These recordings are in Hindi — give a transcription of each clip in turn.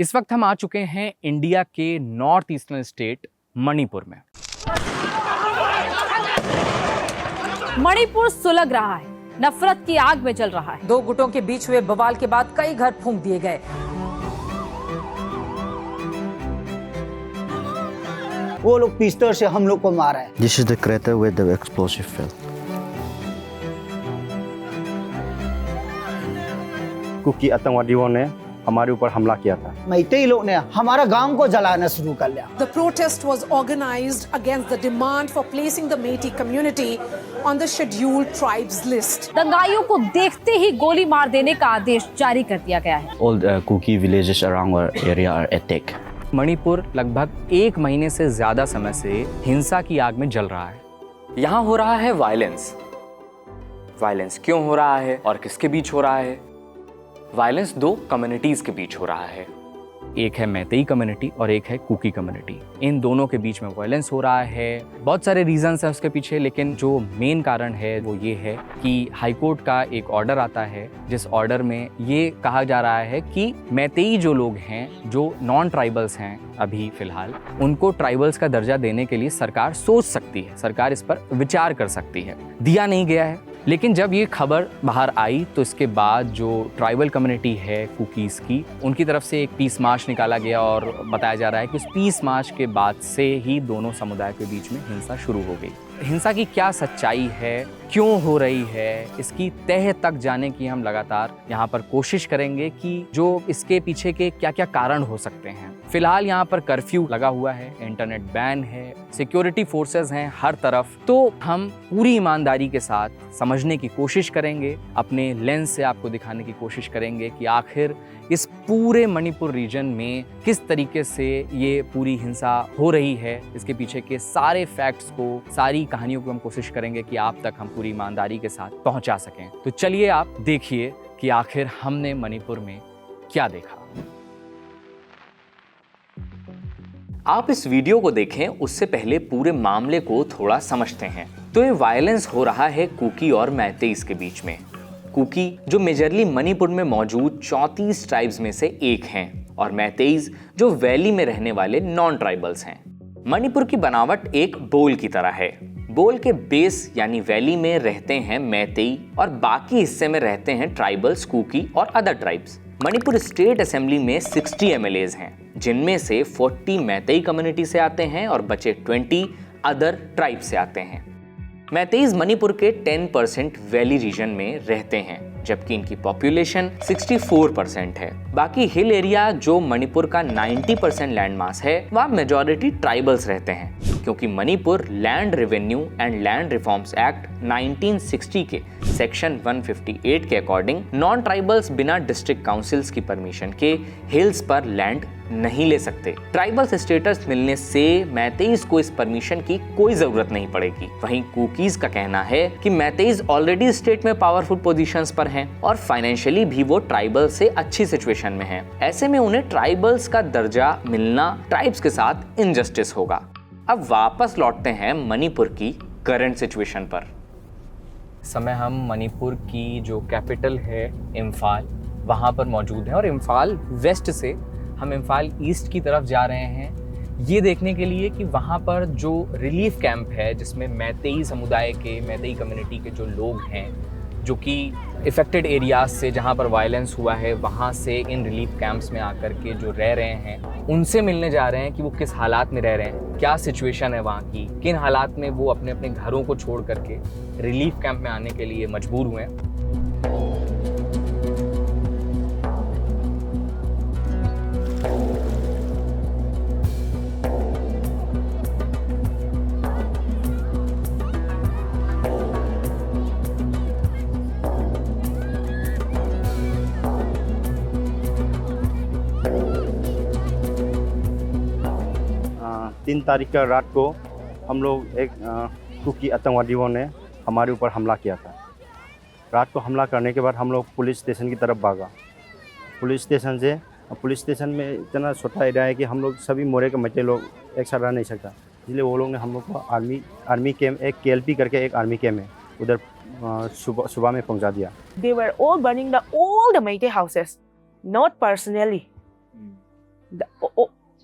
इस वक्त हम आ चुके हैं इंडिया के नॉर्थ ईस्टर्न स्टेट मणिपुर में। मणिपुर सुलग रहा है, नफरत की आग में जल रहा है। दो गुटों के बीच हुए बवाल के बाद कई घर फूंक दिए गए। वो लोग पिस्टल से हम लोग को मारा है। This is the crater where the explosive fell. Kuki आतंकवादियों ने हमारे ऊपर हमला किया था। मैतेई लोग ने हमारा गांव को जलाना शुरू कर लिया। The protest was organized against the demand for placing the Métis community on the scheduled tribes list. दंगाइयों को देखते ही गोली मार देने का आदेश जारी कर दिया गया है। All the Kuki villages around our area are attacked. Manipur लगभग 1 महीने से ज्यादा समय से हिंसा की आग में जल रहा है। यहाँ हो रहा है वायलेंस। वायलेंस क्यों हो रहा है और किसके बीच हो रहा है? वायलेंस 2 कम्युनिटीज के बीच हो रहा है। एक है मैतेई कम्युनिटी और एक है कुकी कम्युनिटी। इन दोनों के बीच में वायलेंस हो रहा है। बहुत सारे रीजंस हैं उसके पीछे, लेकिन जो मेन कारण है वो ये है कि हाई कोर्ट का एक ऑर्डर आता है, जिस ऑर्डर में ये कहा जा रहा है कि मैतेई जो लोग हैं, जो नॉन ट्राइबल्स हैं अभी फिलहाल, उनको ट्राइबल्स का दर्जा देने के लिए सरकार सोच सकती है, सरकार इस पर विचार कर सकती है। दिया नहीं गया है, लेकिन जब ये खबर बाहर आई तो इसके बाद जो ट्राइबल कम्युनिटी है कुकीज़ की, उनकी तरफ से एक पीस मार्च निकाला गया और बताया जा रहा है कि उस पीस मार्च के बाद से ही दोनों समुदाय के बीच में हिंसा शुरू हो गई। हिंसा की क्या सच्चाई है, क्यों हो रही है, इसकी तह तक जाने की हम लगातार यहाँ पर कोशिश करेंगे कि जो इसके पीछे के क्या क्या कारण हो सकते हैं। फिलहाल यहाँ पर कर्फ्यू लगा हुआ है, इंटरनेट बैन है, सिक्योरिटी फोर्सेस हैं हर तरफ। तो हम पूरी ईमानदारी के साथ समझने की कोशिश करेंगे, अपने लेंस से आपको दिखाने की कोशिश करेंगे कि आखिर इस पूरे मणिपुर रीजन में किस तरीके से ये पूरी हिंसा हो रही है। इसके पीछे के सारे फैक्ट्स को, सारी कहानियों को हम कोशिश करेंगे कि आप तक हम पूरी ईमानदारी के साथ पहुंचा सकें। तो चलिए आप देखिए कि आखिर हमने मणिपुर में क्या देखा। आप इस वीडियो को देखें उससे पहले पूरे मामले को थोड़ा समझते हैं। तो ये वायलेंस हो रहा है कुकी और मैतेईस के बीच में। कुकी जो मेजरली मणिपुर में मौजूद 34 ट्राइब्स में से एक हैं, और मैतेईस जो वैली में रहने वाले नॉन ट्राइबल्स हैं। मणिपुर की बनावट एक बोल की तरह है। बोल के बेस यानी वैली में रहते हैं मैतेई और बाकी हिस्से में रहते हैं ट्राइबल्स, कुकी और other tribes. Manipur state assembly में 60 MLAs हैं, जिनमें से 40 मैतेई कम्युनिटी से आते हैं और बचे 20 अदर ट्राइब से आते हैं। मैतेईस मणिपुर के 10% वैली रीजन में रहते हैं, जबकि इनकी पॉपुलेशन 64% है। बाकी हिल एरिया जो मणिपुर का 90% लैंड मास है, वहाँ मेजॉरिटी ट्राइबल्स रहते हैं, क्योंकि Manipur land revenue and land reforms act 1960 के सेक्शन 158 के अकॉर्डिंग नॉन ट्राइबल्स बिना डिस्ट्रिक्ट काउंसिल्स की परमिशन के हिल्स पर लैंड नहीं ले सकते। ट्राइबल्स स्टेटस मिलने से मैतेईस को इस परमिशन की कोई जरूरत नहीं पड़ेगी। वहीं कुकीज का कहना है कि मैतेईस ऑलरेडी स्टेट में पावरफुल पोजीशंस पर हैं और फाइनेंशियली भी वो ट्राइबल से अच्छी सिचुएशन में हैं। ऐसे में उन्हें ट्राइबल्स का दर्जा मिलना ट्राइब्स के साथ इनजस्टिस होगा। अब वापस लौटते हैं मणिपुर की करंट सिचुएशन पर। इस समय हम मणिपुर की जो कैपिटल है इम्फाल, वहाँ पर मौजूद हैं और इम्फाल वेस्ट से हम इम्फाल ईस्ट की तरफ जा रहे हैं, ये देखने के लिए कि वहाँ पर जो रिलीफ कैंप है, जिसमें मैतेई समुदाय के, मैतेई कम्युनिटी के जो लोग हैं, जो कि इफेक्टेड एरियाज से, जहाँ पर वायलेंस हुआ है, वहाँ से इन रिलीफ कैंप्स में आकर के जो रह रहे हैं, उनसे मिलने जा रहे हैं कि वो किस हालात में रह रहे हैं, क्या सिचुएशन है वहाँ की, किन हालात में वो अपने अपने घरों को छोड़ करके रिलीफ कैंप में आने के लिए मजबूर हुए हैं। तीन तारीख का रात को हम लोग एक कुकी आतंकवादियों ने हमारे ऊपर हमला किया था। रात को हमला करने के बाद हम लोग पुलिस स्टेशन की तरफ भागा। पुलिस स्टेशन में इतना छोटा एरिया है कि हम लोग सभी मोरे के मचे लोग एक साथ रह नहीं सकता, इसलिए वो लोग ने हम लोग को आर्मी कैम्प, एक KLP करके एक आर्मी कैम्प है, उधर सुबह में पहुंचा दिया। They were all burning all the Métis houses, not personally.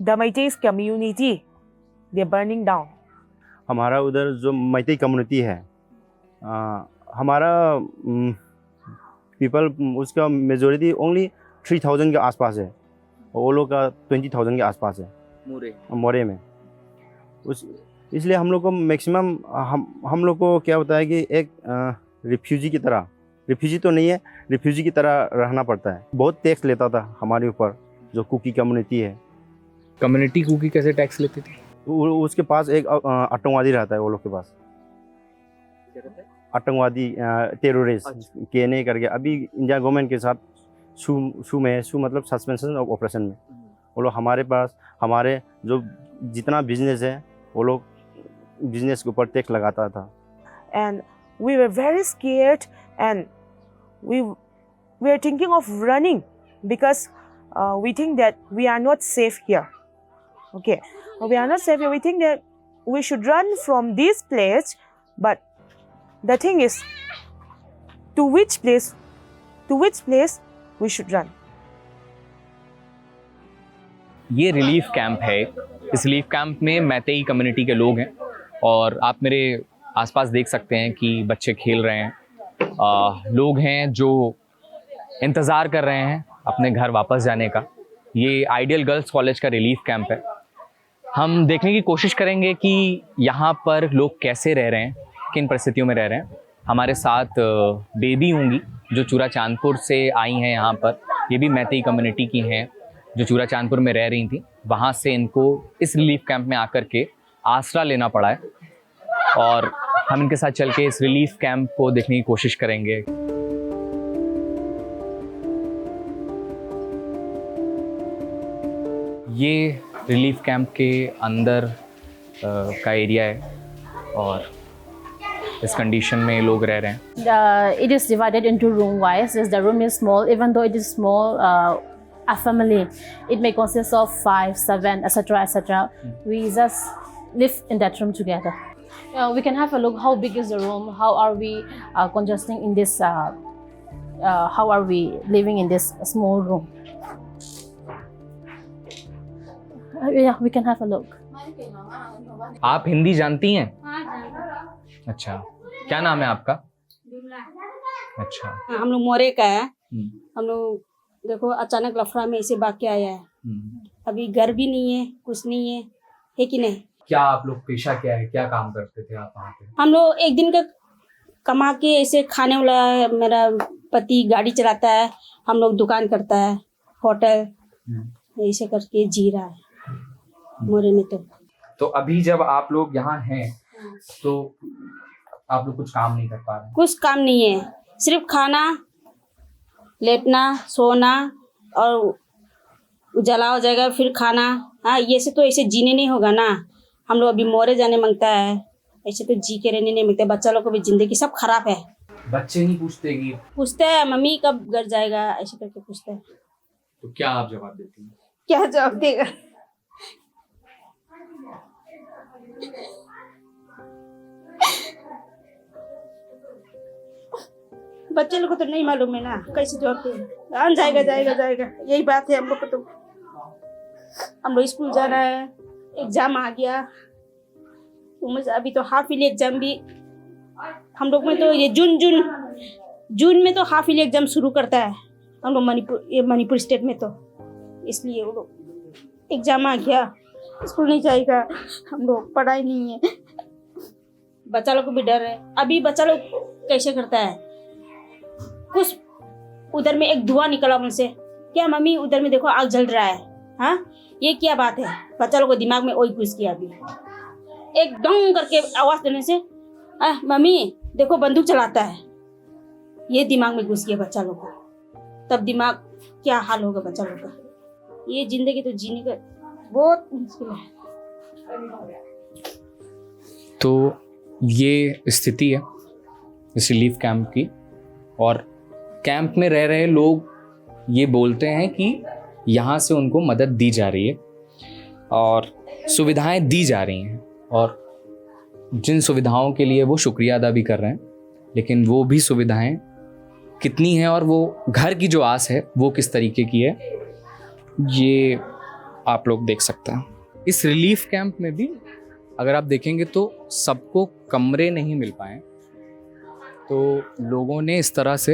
the Meiteis community, they're burning down. हमारा उधर जो मैतेई कम्युनिटी है, हमारा पीपल उसका मेजोरिटी ओनली 3000 के आसपास है, और वो लोग का 20,000 के आसपास है मोरे में। इसलिए हम लोग को मैक्सिमम हम लोग को क्या होता है कि एक रिफ्यूजी की तरह, रिफ्यूजी तो नहीं है, रिफ्यूजी की तरह रहना पड़ता है। बहुत टैक्स लेता था हमारे ऊपर जो कुकी कम्युनिटी है। कम्युनिटी कुकी कैसे टैक्स लेती थी? उसके पास एक आतंकवादी रहता है, वो लोग के पास आतंकवादी टेररिस्ट केने करके। अभी इंडिया गवर्नमेंट के साथ शू मतलब सस्पेंशन ऑफ ऑपरेशन में वो लोग हमारे पास, हमारे जो जितना बिजनेस है वो लोग बिजनेस के ऊपर टैक्स लगाता था। And we were very scared, and we were thinking of running because we think that we are not safe here. Okay, we are not safe here. We think that we should run from this place, but the thing is, to which place we should run? ये रिलीफ कैंप है। इस रिलीफ कैंप में मैतेई कम्युनिटी के लोग हैं, और आप मेरे आसपास देख सकते हैं कि बच्चे खेल रहे हैं, लोग हैं जो इंतज़ार कर रहे हैं अपने घर वापस जाने का। ये आइडियल गर्ल्स कॉलेज का रिलीफ कैंप है। हम देखने की कोशिश करेंगे कि यहाँ पर लोग कैसे रह रहे हैं, किन परिस्थितियों में रह रहे हैं। हमारे साथ बेबी होंगी जो चूरा चांदपुर से आई हैं यहाँ पर। ये भी मैतेई कम्युनिटी की हैं जो चूरा चांदपुर में रह रही थी। वहाँ से इनको इस रिलीफ कैंप में आकर के आसरा लेना पड़ा है, और हम इनके साथ चल के इस रिलीफ कैंप को देखने की कोशिश करेंगे। ये रिलीफ कैंप के अंदर का एरिया है, और इस कंडीशन में लोग रह रहे हैं। It is divided into room wise. As the room is small, even though it is small, a family, it may consist of 5, 7, etc., etc. We just live in that room together. We can have a look. How big is the room? How are we congesting in this? How are we living in this small room? Yeah, we can have a look. आप हिंदी जानती हैं? अच्छा, क्या नाम है आपका? अच्छा, हम लोग मोरे का है। हम लोग देखो अचानक लफड़ा में ऐसे भाग के आया है। अभी घर भी नहीं है, कुछ नहीं है कि नहीं? क्या आप लोग पेशा क्या है, क्या काम करते थे आप वहाँ पे? हम लोग एक दिन का कमा के ऐसे खाने वाला है। मेरा पति गाड़ी चलाता है, हम लोग दुकान करता है, होटल, ऐसे करके जी रहा है मोरे में। तो अभी जब आप लोग यहाँ हैं तो आप लोग कुछ काम नहीं कर पा रहे? कुछ काम नहीं है, सिर्फ खाना, लेटना, सोना, और जला हो जाएगा फिर खाना। हाँ, ये से तो ऐसे जीने नहीं होगा ना। हम लोग अभी मोरे जाने मांगता है, ऐसे तो जी के रहने नहीं मांगते। बच्चा लोग को भी जिंदगी सब खराब है। बच्चे नहीं पूछते कि पूछते हैं मम्मी कब घर जाएगा, ऐसे करके पूछते हैं। तो क्या आप जवाब देती हैं? क्या जवाब देगा? बच्चे लोग को तो नहीं मालूम है ना, कैसे जवाब दे। जाएगा जाएगा जाएगा, यही बात है हम लोग को। तो हम लोग स्कूल जा रहा है, एग्जाम आ गया। अभी तो हाफ ईयरली एग्जाम भी हम लोग में, तो ये जून में तो हाफ ईयरली एग्जाम शुरू करता है हम लोग मणिपुर स्टेट में। तो इसलिए वो लोग एग्जाम आ गया, स्कूल नहीं जाएगा, हम लोग पढ़ाई नहीं है। बच्चा लोग को भी डर है। अभी बच्चा लोग कैसे करता है, कुछ उधर में एक धुआं निकला मुझसे, क्या मम्मी उधर में देखो आग जल रहा है। हाँ, ये क्या बात है? बच्चा लोग को दिमाग में वही घुस गया। अभी एक डंग करके आवाज देने से मम्मी देखो बंदूक चलाता है, ये दिमाग में घुस गया बच्चा लोग को। तब दिमाग क्या हाल होगा बच्चा लोग का। ये जिंदगी तो जीने का बहुत मुश्किल है। तो ये स्थिति है इस रिलीफ कैंप की, और कैंप में रह रहे लोग ये बोलते हैं कि यहाँ से उनको मदद दी जा रही है और सुविधाएं दी जा रही हैं, और जिन सुविधाओं के लिए वो शुक्रिया अदा भी कर रहे हैं, लेकिन वो भी सुविधाएं कितनी हैं और वो घर की जो आस है वो किस तरीके की है, ये आप लोग देख सकते हैं। इस रिलीफ कैंप में भी अगर आप देखेंगे तो सबको कमरे नहीं मिल पाए, तो लोगों ने इस तरह से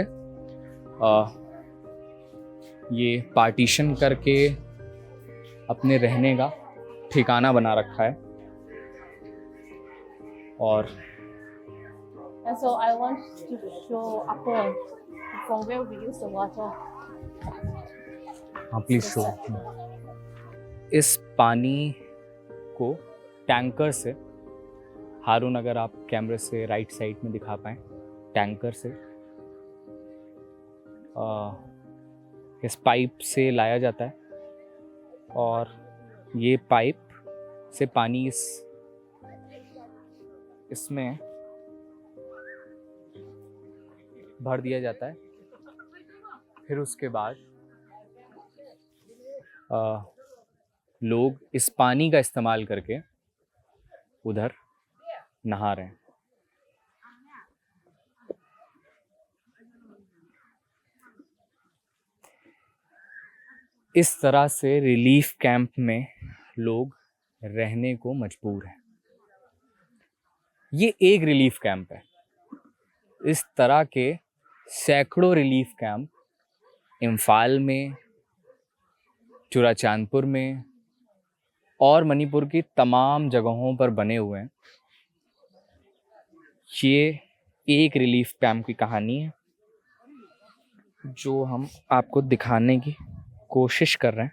ये पार्टीशन करके अपने रहने का ठिकाना बना रखा है। और And so I want to show upper from where we use the water. हाँ प्लीज शो। इस पानी को टैंकर से, हारून अगर आप कैमरे से राइट साइड में दिखा पाएँ, टैंकर से इस पाइप से लाया जाता है और ये पाइप से पानी इसमें भर दिया जाता है। फिर उसके बाद लोग इस पानी का इस्तेमाल करके उधर नहा रहे हैं। इस तरह से रिलीफ कैंप में लोग रहने को मजबूर हैं। ये एक रिलीफ कैंप है। इस तरह के सैकड़ों रिलीफ कैंप इम्फाल में, चुराचांदपुर में और मणिपुर की तमाम जगहों पर बने हुए हैं। ये एक रिलीफ कैंप की कहानी है जो हम आपको दिखाने की कोशिश कर रहे हैं।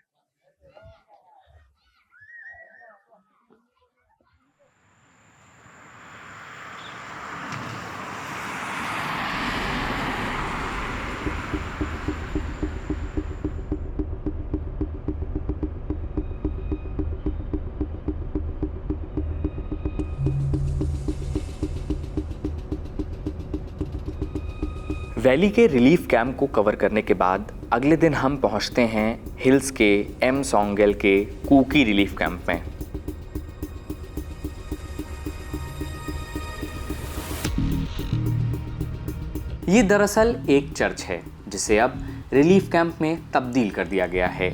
वैली के रिलीफ कैंप को कवर करने के बाद अगले दिन हम पहुंचते हैं हिल्स के एम सोंगेल के कुकी रिलीफ कैंप में। ये दरअसल एक चर्च है जिसे अब रिलीफ कैंप में तब्दील कर दिया गया है।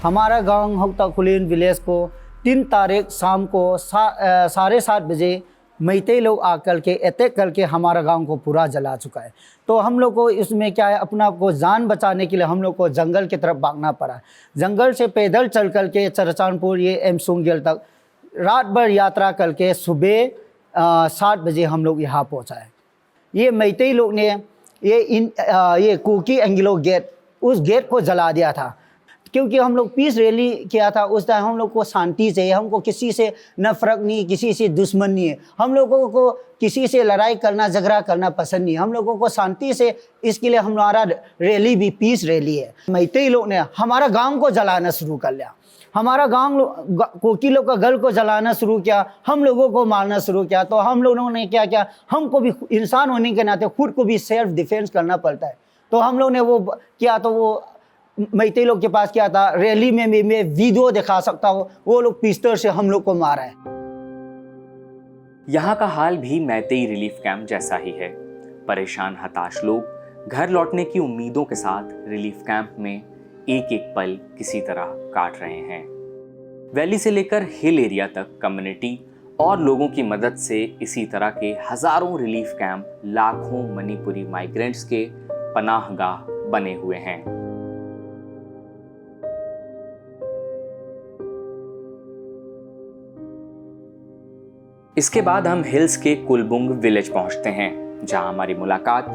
हमारा गांव हक्ताखुलिन विलेज को 3 तारीख शाम को 7:30 बजे मैते लोग आकर के अटैक करके हमारा गांव को पूरा जला चुका है। तो हम लोग को इसमें क्या है, अपना को जान बचाने के लिए हम लोग को जंगल की तरफ भागना पड़ा। जंगल से पैदल चल कर के चुराचांदपुर ये एम सोंगेल तक रात भर यात्रा करके सुबह 7 बजे हम लोग यहाँ पहुँचाए। ये मैते लोग ने ये कुकी एंग्लो गेट, उस गेट को जला दिया था क्योंकि हम लोग पीस रैली किया था। उस टाइम हम लोग को शांति चाहिए, हमको किसी से नफरत नहीं, किसी से दुश्मन नहीं है। हम लोगों को किसी से लड़ाई करना, झगड़ा करना पसंद नहीं। हम लोगों को शांति से, इसके लिए हमारा रैली भी पीस रैली है। मैते लोग ने हमारा गांव को जलाना शुरू कर लिया, हमारा गांव कुकी लोग का घर को जलाना शुरू किया, हम लोगों को मारना शुरू किया। तो हम लोगों ने क्या किया, हमको भी इंसान होने के नाते खुद को भी सेल्फ डिफेंस करना पड़ता है। तो हम लोग ने वो किया, तो वो मैते लोग के पास क्या था, रैली में मैं वीडियो दिखा सकता हूँ, वो लोग पिस्टल से हम लोग को मारा है। यहाँ का हाल भी मैतेई रिलीफ कैंप जैसा ही है। परेशान हताश लोग घर लौटने की उम्मीदों के साथ रिलीफ कैंप में एक एक पल किसी तरह काट रहे हैं। वैली से लेकर हिल एरिया तक कम्युनिटी और लोगों की मदद से इसी तरह के हजारों रिलीफ कैंप लाखों मणिपुरी माइग्रेंट्स के पनाहगाह बने हुए हैं। इसके बाद हम हिल्स के कुलबुंग विलेज पहुंचते हैं, जहां हमारी मुलाकात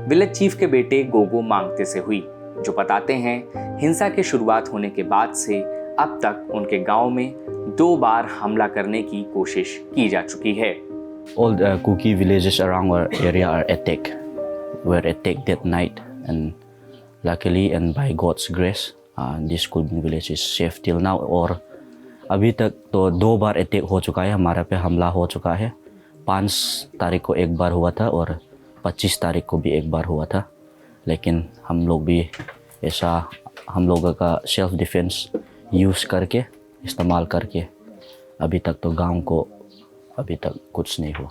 विलेज चीफ के बेटे गोगो मांगते से हुई, जो बताते हैं हिंसा की शुरुआत होने के बाद से अब तक उनके गांव में 2 बार हमला करने की कोशिश की जा चुकी है। All the Kuki villages around our area are attacked. Were attacked that night, and luckily and by God's grace, this Kulbung village is safe till now. और अभी तक तो 2 बार अटैक हो चुका है, हमारा पे हमला हो चुका है। 5 तारीख को एक बार हुआ था और 25 तारीख को भी एक बार हुआ था। लेकिन हम लोग भी ऐसा, हम लोगों का सेल्फ डिफेंस यूज़ करके, इस्तेमाल करके अभी तक तो गांव को अभी तक कुछ नहीं हुआ।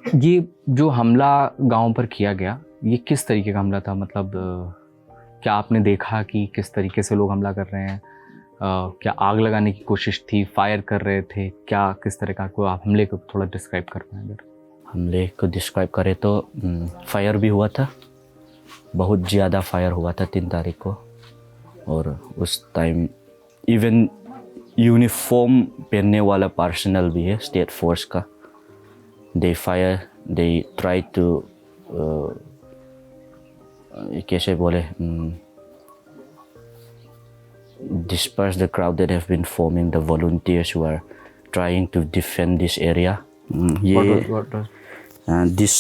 ये जो हमला गांव पर किया गया, ये किस तरीके का हमला था? मतलब क्या आपने देखा कि किस तरीके से लोग हमला कर रहे हैं? क्या आग लगाने की कोशिश थी, फायर कर रहे थे, क्या किस तरह का? को आप हमले को थोड़ा डिस्क्राइब कर पाएँ अगर? हमले को डिस्क्राइब करें तो फायर भी हुआ था, बहुत ज़्यादा फायर हुआ था 3 तारीख को। और उस टाइम इवन यूनिफॉर्म पहनने वाला पर्सनल भी है स्टेट फोर्स का। They fire, they try to कैसे बोले, disperse the crowd that have been forming, the volunteers who are trying to defend this area. This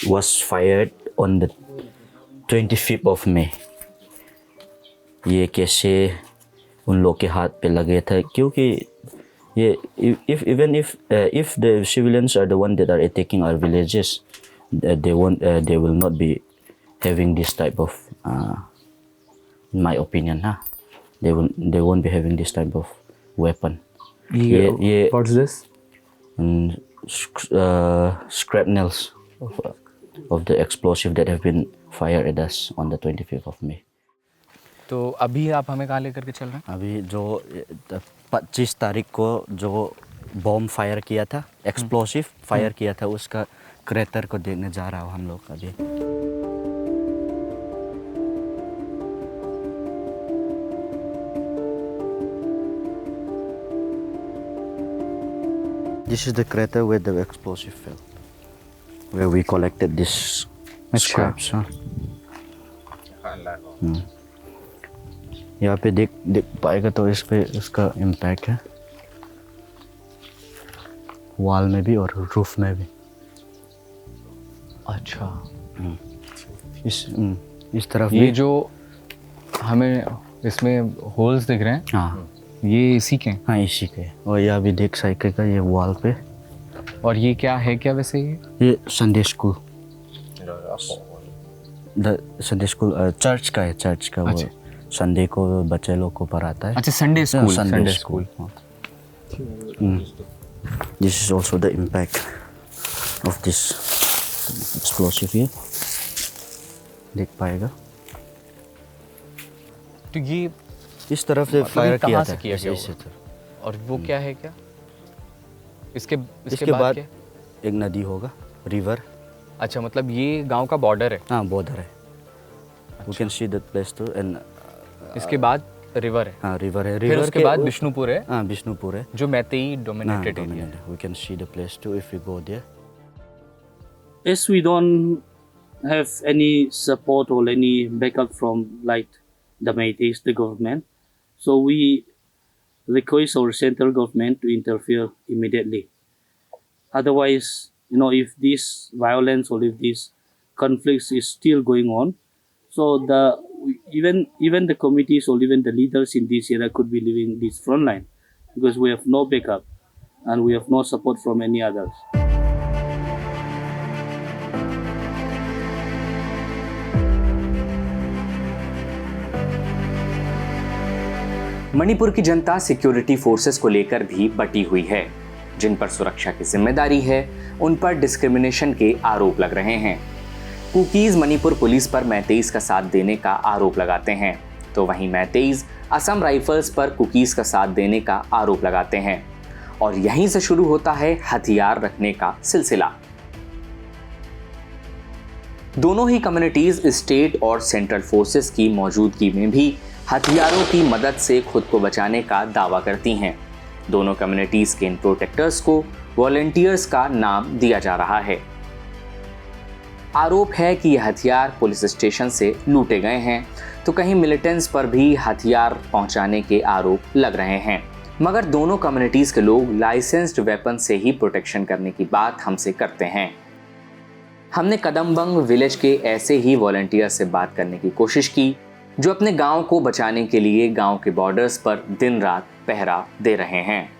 was fired on the 25th of May. ये कैसे उन लोग के हाथ पे लगे थे, क्योंकि ये if the civilians are the one that are attacking our villages, they will not be having this type of in my opinion, they won't be having this type of weapon. What's this? Shrapnels of the explosive that have been fired at us on the 25th of May. तो अभी आप हमें कहाँ लेकर के चल रहे हैं? अभी जो 25 तारीख को जो बॉम्ब फायर किया था, एक्सप्लोसिव फायर किया था, उसका क्रेटर को देखने जा रहा हूँ हम लोग अभी। This is the crater where the explosive fell, where we collected this scraps. यहाँ पे देख पाएगा तो इस पे उसका इम्पैक्ट है, वॉल में भी और रूफ में भी। अच्छा, इस तरफ ये भी जो हमें इसमें होल्स दिख रहे हैं, हाँ ये इसी के हैं? हाँ इसी के। और यहाँ भी देख साइकिल ये वॉल पे। और ये क्या है, क्या वैसे ये Sunday school, Sunday school church का है, चर्च का। वो संडे को बच्चे लोग को पढ़ाता है। अच्छा, Sunday school. Sunday school. This is also the impact of this explosive here, देख पाएगा। तो ये इस तरफ से फायर किया था, किया गया इसी तरफ। और वो क्या है, क्या इसके बाद क्या? एक नदी होगा, रिवर। अच्छा, मतलब ये गांव का बॉर्डर है? हाँ बॉर्डर है। We can see that place too, and इसके बाद रिवर है? हाँ रिवर है। फिर उसके बाद बिष्णुपुर है? हाँ बिष्णुपुर है, जो मैतेई डोमिनेटेड एरिया है। We can see the place too if we go there. As we don't have any support or any backup from like the Meiteis, the government, so we request our central government to interfere immediately. Otherwise, if this violence or if this conflicts is still going on, so even the committees or even the leaders in this area could be leaving this front line, because we have no backup and we have no support from any others. Manipur की जनता सिक्योरिटी फोर्सेस को लेकर भी बटी हुई है। जिन पर सुरक्षा की जिम्मेदारी है, उन पर डिस्क्रिमिनेशन के आरोप लग रहे हैं। कुकीज मणिपुर पुलिस पर मैतेईस का साथ देने का आरोप लगाते हैं, तो वहीं मैतेईस असम राइफल्स पर कुकीज का साथ देने का आरोप लगाते हैं। और यहीं से शुरू होता है हथियार रखने का सिलसिला। दोनों ही कम्युनिटीज स्टेट और सेंट्रल फोर्सेस की मौजूदगी में भी हथियारों की मदद से खुद को बचाने का दावा करती हैं। दोनों कम्युनिटीज के इन प्रोटेक्टर्स को वॉलंटियर्स का नाम दिया जा रहा है। आरोप है कि यह हथियार पुलिस स्टेशन से लूटे गए हैं, तो कहीं मिलिटेंट्स पर भी हथियार पहुंचाने के आरोप लग रहे हैं। मगर दोनों कम्युनिटीज के लोग लाइसेंस्ड वेपन से ही प्रोटेक्शन करने की बात हमसे करते हैं। हमने कदमबंग विलेज के ऐसे ही वॉलंटियर से बात करने की कोशिश की, जो अपने गांव को बचाने के लिए गांव के बॉर्डर्स पर दिन रात पहरा दे रहे हैं।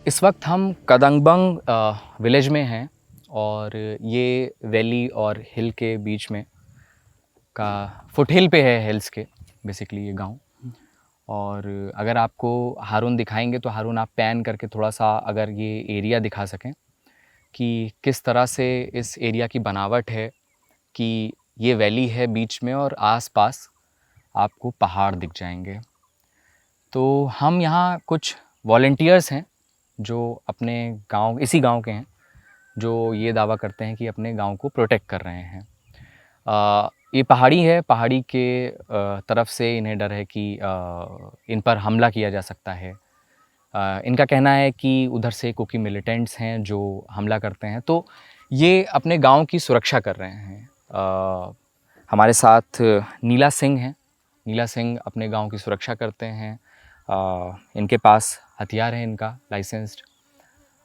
इस वक्त हम कदमबंग विलेज में हैं और ये वैली और हिल के बीच में का फुट हिल पे है, हिल्स के बेसिकली ये गांव। और अगर आपको हारून दिखाएंगे तो हारून आप पैन करके थोड़ा सा अगर ये एरिया दिखा सकें कि किस तरह से इस एरिया की बनावट है, कि ये वैली है बीच में और आसपास आपको पहाड़ दिख जाएंगे। तो हम यहाँ कुछ वॉलंटियर्स हैं जो अपने गांव, इसी गांव के हैं, जो ये दावा करते हैं कि अपने गांव को प्रोटेक्ट कर रहे हैं। ये पहाड़ी है, पहाड़ी के तरफ से इन्हें डर है कि इन पर हमला किया जा सकता है। इनका कहना है कि उधर से कुकी मिलिटेंट्स हैं जो हमला करते हैं, तो ये अपने गांव की सुरक्षा कर रहे हैं। हमारे साथ नीला सिंह हैं। नीला सिंह अपने गांव की सुरक्षा करते हैं। इनके पास हथियार है, इनका लाइसेंस्ड,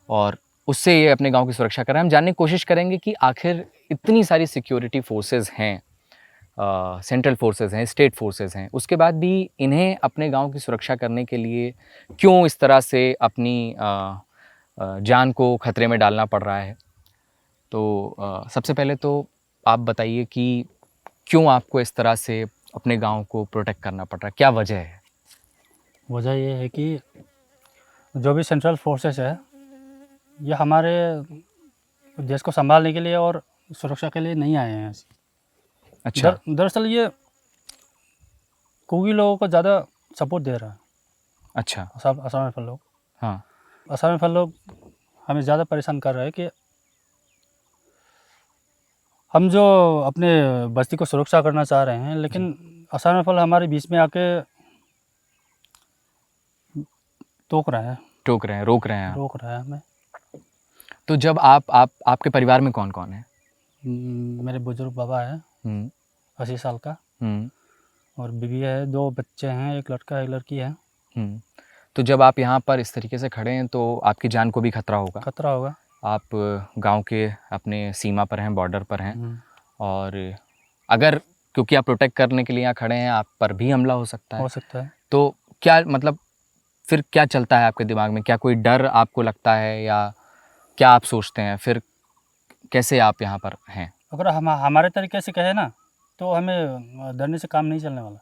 और उससे ये अपने गांव की सुरक्षा कर रहे हैं। हम जानने की कोशिश करेंगे कि आखिर इतनी सारी सिक्योरिटी फोर्सेस हैं, सेंट्रल फोर्सेस हैं, स्टेट फोर्सेस हैं, उसके बाद भी इन्हें अपने गांव की सुरक्षा करने के लिए क्यों इस तरह से अपनी जान को खतरे में डालना पड़ रहा है। तो सबसे पहले तो आप बताइए कि क्यों आपको इस तरह से अपने गांव को प्रोटेक्ट करना पड़ रहा है, क्या वजह है? वजह ये है कि जो भी सेंट्रल फोर्सेस है ये हमारे देश को संभालने के लिए और सुरक्षा के लिए नहीं आए हैं। अच्छा। दरअसल ये कुकी लोगों को ज़्यादा सपोर्ट दे रहा है। अच्छा। असम राइफल लोग, हाँ, असम राइफल लोग हमें ज़्यादा परेशान कर रहे हैं कि हम जो अपने बस्ती को सुरक्षा करना चाह रहे हैं, लेकिन असम राइफल हमारे बीच में आके रोक रहे हैं हमें। तो जब आपके परिवार में कौन कौन है? मेरे बुजुर्ग बाबा है 80 साल का, और बीवी है, 2 बच्चे हैं, एक लड़का एक लड़की है। तो जब आप यहाँ पर इस तरीके से खड़े हैं तो आपकी जान को भी खतरा होगा। आप गांव के अपने सीमा पर हैं, बॉर्डर पर हैं, और अगर क्योंकि आप प्रोटेक्ट करने के लिए यहाँ खड़े हैं, आप पर भी हमला हो सकता है। तो क्या मतलब फिर क्या चलता है आपके दिमाग में? क्या कोई डर आपको लगता है या क्या आप सोचते हैं? फिर कैसे आप यहाँ पर हैं? अगर हम हमारे तरीके से कहें ना तो हमें डरने से काम नहीं चलने वाला,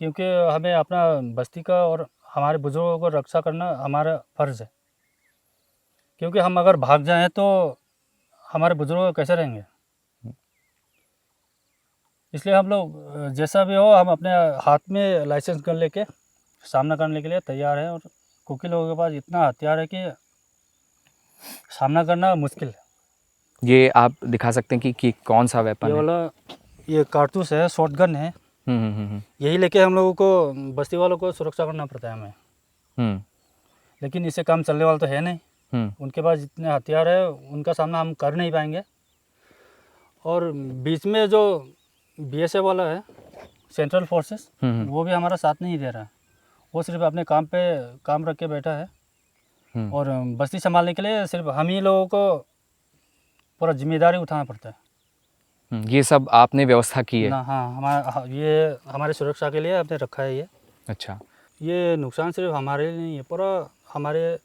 क्योंकि हमें अपना बस्ती का और हमारे बुजुर्गों को रक्षा करना हमारा फ़र्ज़ है। क्योंकि हम अगर भाग जाएं तो हमारे बुजुर्ग कैसे रहेंगे। इसलिए हम लोग जैसा भी हो, हम अपने हाथ में लाइसेंस गन लेके सामना करने के लिए तैयार हैं। और कुकी लोगों के पास इतना हथियार है कि सामना करना मुश्किल है। ये आप दिखा सकते हैं कि कौन सा वेपन है? ये वाला ये कारतूस है, शॉटगन है। यही लेके हम लोगों को, बस्ती वालों को सुरक्षा करना पड़ता है हमें। लेकिन इससे काम चलने वाला तो है नहीं। उनके पास जितने हथियार है उनका सामना हम कर नहीं पाएंगे। और बीच में जो BSF वाला है, सेंट्रल फोर्सेस, वो भी हमारा साथ नहीं दे रहा है। वो सिर्फ अपने काम रख के बैठा है, और बस्ती संभालने के लिए सिर्फ हम ही लोगों को पूरा जिम्मेदारी उठाना पड़ता है। ये सब आपने व्यवस्था की है ना? हाँ, ये हमारी सुरक्षा के लिए आपने रखा है ये। अच्छा। ये नुकसान सिर्फ हमारे लिए नहीं है, पूरा हमारे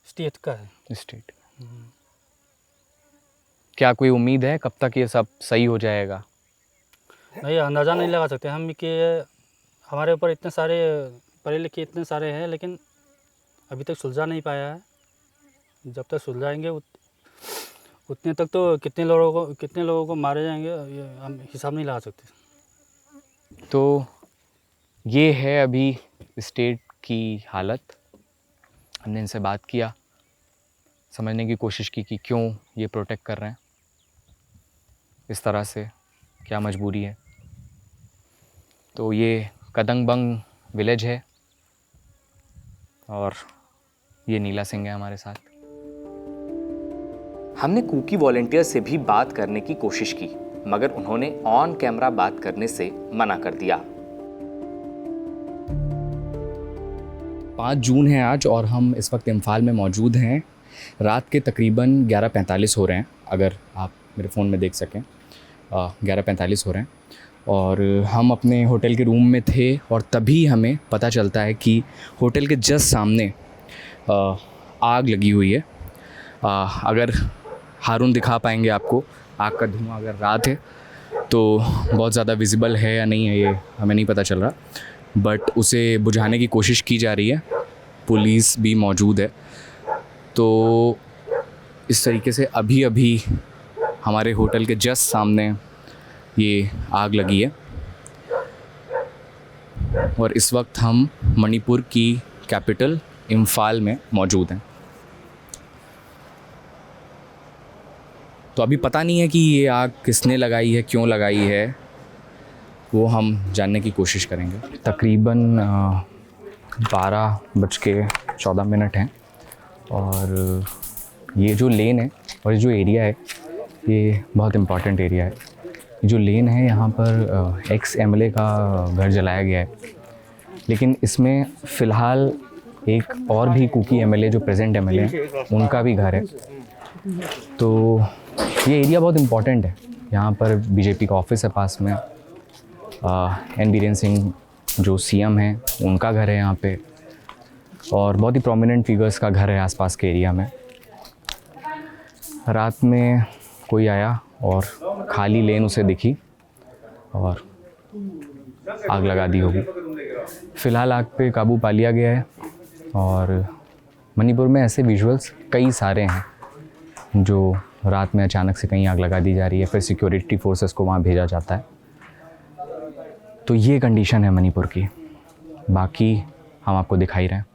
स्टेट का है। स्टेट। क्या कोई उम्मीद है कब तक ये सब सही हो जाएगा? नहीं, अंदाज़ा नहीं लगा सकते हम कि हमारे ऊपर इतने सारे पढ़े लिखे इतने सारे हैं, लेकिन अभी तक सुलझा नहीं पाया है। जब तक सुलझाएंगे उतने तक तो कितने लोगों को मारे जाएंगे ये हम हिसाब नहीं लगा सकते। तो ये है अभी स्टेट की हालत। हमने इनसे बात किया, समझने की कोशिश की कि क्यों ये प्रोटेक्ट कर रहे हैं इस तरह से, क्या मजबूरी है। तो ये कदंगबंग विलेज है और ये नीला सिंह है हमारे साथ। हमने कुकी वॉलंटियर से भी बात करने की कोशिश की, मगर उन्होंने ऑन कैमरा बात करने से मना कर दिया। 5 जून है आज और हम इस वक्त इम्फाल में मौजूद हैं। रात के तकरीबन 11:45 हो रहे हैं, अगर आप मेरे फ़ोन में देख सकें 11:45 हो रहे हैं। और हम अपने होटल के रूम में थे और तभी हमें पता चलता है कि होटल के जस्ट सामने आग लगी हुई है। अगर हारून दिखा पाएंगे आपको आग का धुआं, अगर रात है तो बहुत ज़्यादा विजिबल है या नहीं है ये हमें नहीं पता चल रहा, बट उसे बुझाने की कोशिश की जा रही है, पुलिस भी मौजूद है। तो इस तरीके से अभी अभी हमारे होटल के जस्ट सामने ये आग लगी है और इस वक्त हम मणिपुर की कैपिटल इम्फाल में मौजूद हैं। तो अभी पता नहीं है कि ये आग किसने लगाई है, क्यों लगाई है, वो हम जानने की कोशिश करेंगे। तकरीबन 12:14 हैं और ये जो लेन है और जो एरिया है ये बहुत इम्पॉर्टेंट एरिया है। जो लेन है यहाँ पर एक्स एमएलए का घर जलाया गया है, लेकिन इसमें फ़िलहाल एक और भी कुकी एमएलए जो प्रेजेंट एमएलए हैं उनका भी घर है। तो ये एरिया बहुत इम्पॉर्टेंट है। यहाँ पर बीजेपी का ऑफिस है पास में, एन बीरेन सिंह जो सीएम हैं उनका घर है यहाँ पे, और बहुत ही प्रोमिनेंट फिगर्स का घर है आसपास के एरिया में। रात में कोई आया और खाली लेन उसे दिखी और आग लगा दी होगी। फ़िलहाल आग पे काबू पा लिया गया है और मणिपुर में ऐसे विजुअल्स कई सारे हैं जो रात में अचानक से कहीं आग लगा दी जा रही है, फिर सिक्योरिटी फोर्सेस को वहाँ भेजा जाता है। तो ये कंडीशन है मणिपुर की, बाकी हम आपको दिखाई रहे हैं।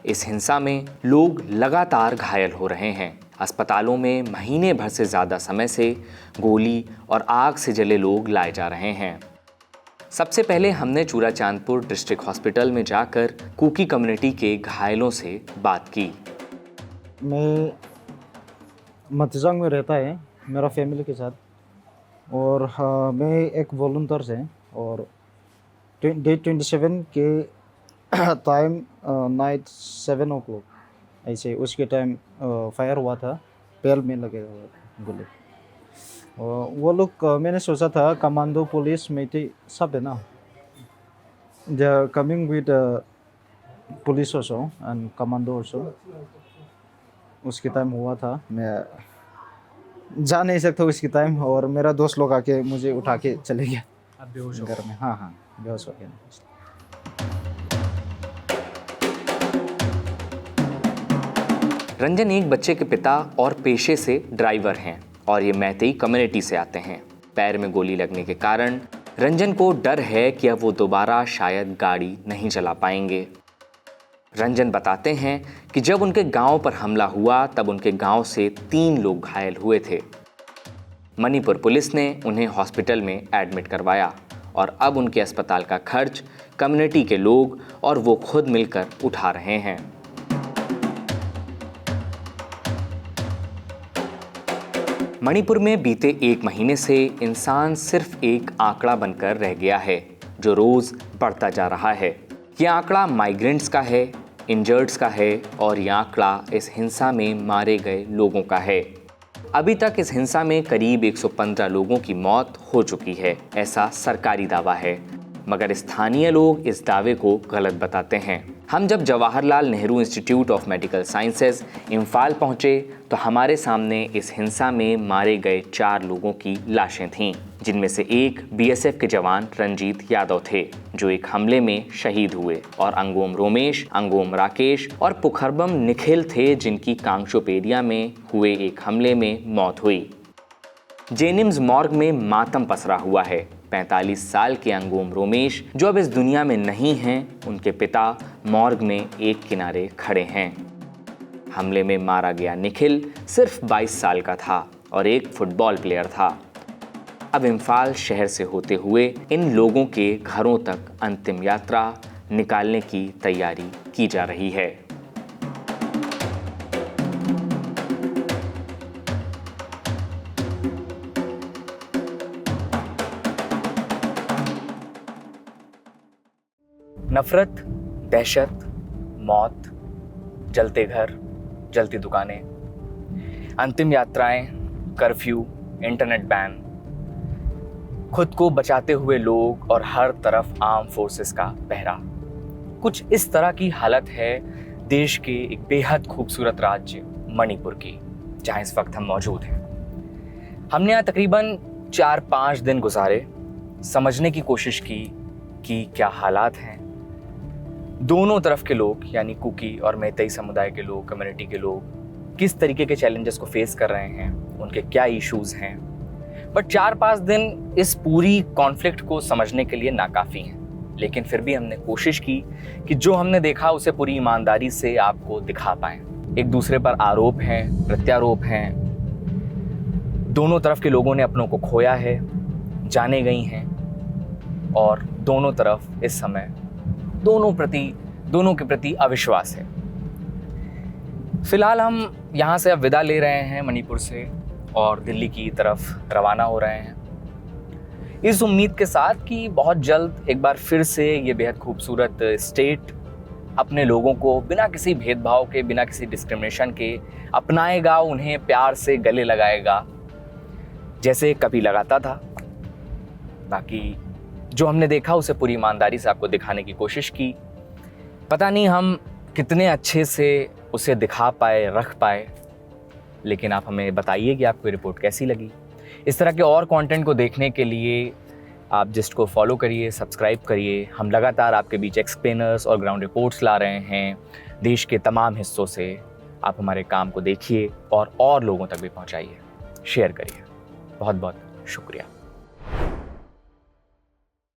इस हिंसा में लोग लगातार घायल हो रहे हैं। अस्पतालों में महीने भर से ज़्यादा समय से गोली और आग से जले लोग लाए जा रहे हैं। सबसे पहले हमने चूराचांदपुर डिस्ट्रिक्ट हॉस्पिटल में जाकर कुकी कम्युनिटी के घायलों से बात की। मैं मतजंग में रहता है मेरा फैमिली के साथ, और मैं एक वॉलंटियर से, और डेट 27 के टाइम नाइट 7 o'clock ऐसे उसके टाइम फायर हुआ था, पैर में लगे गोली। वो लोग मैंने सोचा था कमांडो पुलिस मेटी सब है ना, they are coming with police also and commando also. उसके टाइम हुआ था, मैं जा नहीं सकता उसके टाइम, और मेरा दोस्त लोग आके मुझे उठा के चले गया घर में। हाँ बेहोश हो गया। रंजन एक बच्चे के पिता और पेशे से ड्राइवर हैं और ये मैतेई कम्युनिटी से आते हैं। पैर में गोली लगने के कारण रंजन को डर है कि अब वो दोबारा शायद गाड़ी नहीं चला पाएंगे। रंजन बताते हैं कि जब उनके गांव पर हमला हुआ तब उनके गांव से 3 लोग घायल हुए थे। मणिपुर पुलिस ने उन्हें हॉस्पिटल में एडमिट करवाया और अब उनके अस्पताल का खर्च कम्युनिटी के लोग और वो खुद मिलकर उठा रहे हैं। मणिपुर में बीते 1 महीने से इंसान सिर्फ एक आंकड़ा बनकर रह गया है जो रोज बढ़ता जा रहा है। ये आंकड़ा माइग्रेंट्स का है, इंजर्ड्स का है और ये आंकड़ा इस हिंसा में मारे गए लोगों का है। अभी तक इस हिंसा में करीब 115 लोगों की मौत हो चुकी है, ऐसा सरकारी दावा है, मगर स्थानीय लोग इस दावे को गलत बताते हैं। हम जब Jawaharlal Nehru institute of medical sciences Imphal पहुंचे तो हमारे सामने इस हिंसा में मारे गए 4 लोगों की लाशें थीं, जिनमें से एक बीएसएफ के जवान रंजीत यादव थे जो एक हमले में शहीद हुए, और अंगोम रोमेश, अंगोम राकेश और पुखरबम निखिल थे जिनकी कांगशोपेरिया में हुए एक हमले में मौत हुई। जेनिम्स मॉर्ग में मातम पसरा हुआ है। 45 साल के अंगोम रोमेश जो अब इस दुनिया में नहीं हैं, उनके पिता मॉर्ग में एक किनारे खड़े हैं। हमले में मारा गया निखिल सिर्फ 22 साल का था और एक फुटबॉल प्लेयर था। अब इम्फाल शहर से होते हुए इन लोगों के घरों तक अंतिम यात्रा निकालने की तैयारी की जा रही है। नफरत, दहशत, मौत, जलते घर, जलती दुकानें, अंतिम यात्राएं, कर्फ्यू, इंटरनेट बैन, खुद को बचाते हुए लोग और हर तरफ आर्म फोर्सेस का पहरा। कुछ इस तरह की हालत है देश के एक बेहद खूबसूरत राज्य मणिपुर की, जहां इस वक्त हम मौजूद हैं। हमने यहाँ तकरीबन 4-5 दिन गुजारे, समझने की कोशिश की कि क्या हालात हैं। दोनों तरफ के लोग यानी कुकी और मैतेई समुदाय के लोग, कम्युनिटी के लोग किस तरीके के चैलेंजेस को फेस कर रहे हैं, उनके क्या इश्यूज हैं। बट 4-5 दिन इस पूरी कॉन्फ्लिक्ट को समझने के लिए नाकाफ़ी हैं, लेकिन फिर भी हमने कोशिश की कि जो हमने देखा उसे पूरी ईमानदारी से आपको दिखा पाएं। एक दूसरे पर आरोप हैं, प्रत्यारोप हैं, दोनों तरफ के लोगों ने अपनों को खोया है, जाने गई हैं, और दोनों तरफ इस समय दोनों के प्रति अविश्वास है। फिलहाल हम यहाँ से अब विदा ले रहे हैं मणिपुर से और दिल्ली की तरफ रवाना हो रहे हैं, इस उम्मीद के साथ कि बहुत जल्द एक बार फिर से ये बेहद खूबसूरत स्टेट अपने लोगों को बिना किसी भेदभाव के, बिना किसी डिस्क्रिमिनेशन के अपनाएगा, उन्हें प्यार से गले लगाएगा जैसे कभी लगाता था। बाकी जो हमने देखा उसे पूरी ईमानदारी से आपको दिखाने की कोशिश की। पता नहीं हम कितने अच्छे से उसे दिखा पाए, रख पाए, लेकिन आप हमें बताइए कि आपको रिपोर्ट कैसी लगी। इस तरह के और कंटेंट को देखने के लिए आप जिस्ट को फॉलो करिए, सब्सक्राइब करिए। हम लगातार आपके बीच एक्सप्लेनर्स और ग्राउंड रिपोर्ट्स ला रहे हैं देश के तमाम हिस्सों से। आप हमारे काम को देखिए और लोगों तक भी पहुंचाइए, शेयर करिए। बहुत बहुत शुक्रिया।